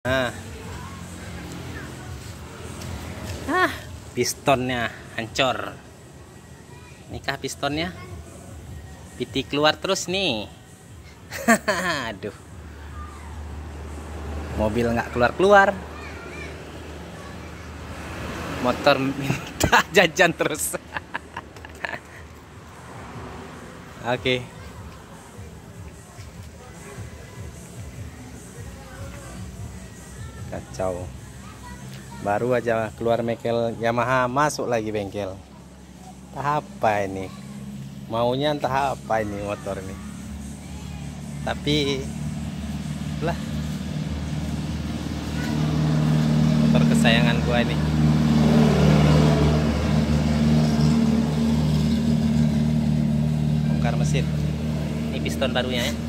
Nah, pistonnya hancur. Nikah pistonnya, piti keluar terus nih. Aduh, mobil nggak keluar-keluar, motor minta jajan terus. Oke. Kacau. Baru aja keluar bengkel Yamaha, masuk lagi bengkel. Entah apa ini, maunya entah apa ini motor ini. Tapi lah, motor kesayangan gua ini. Bongkar mesin. Ini piston barunya ya.